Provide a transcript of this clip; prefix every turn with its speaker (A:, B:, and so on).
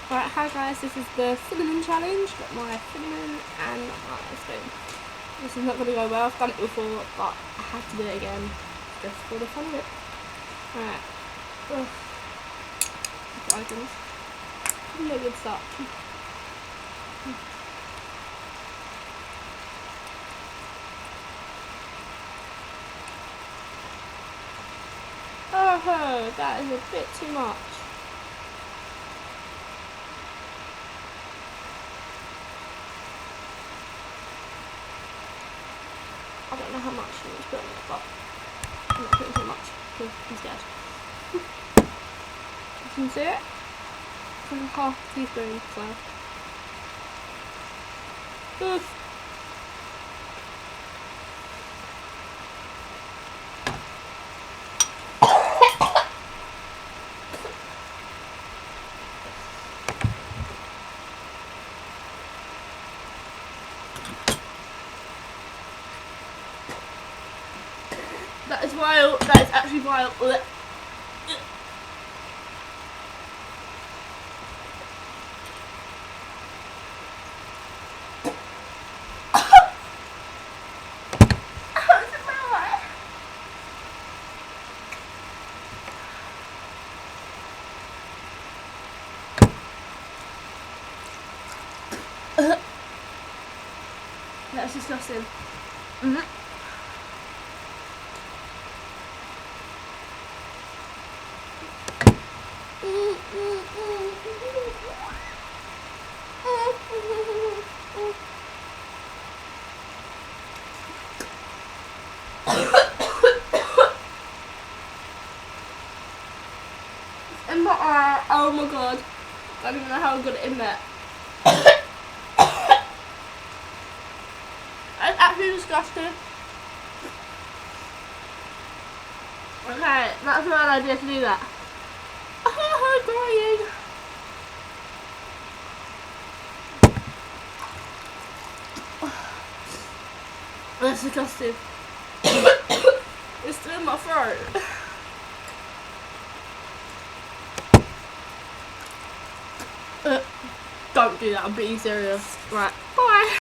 A: Right, hi guys, this is the cinnamon challenge. Got my cinnamon and my spoon. This is not going to go well, I've done it before, but I had to do it again, just for the fun of it. Alright. Ugh. Items. No good start. Oh, that is a bit too much. I don't know how much you need to put in it, but I'm not putting too much because I'm scared. You can see it? It's like a half teaspoon, so. Ugh. That is vile. That is actually vile. That's disgusting. In my eye, oh my god. I don't even know how I got it in there. That's actually disgusting. Okay, that's a bad idea to do that. I'm crying. That's disgusting. It's still in my throat. Don't do that, I'm being serious. Right, bye.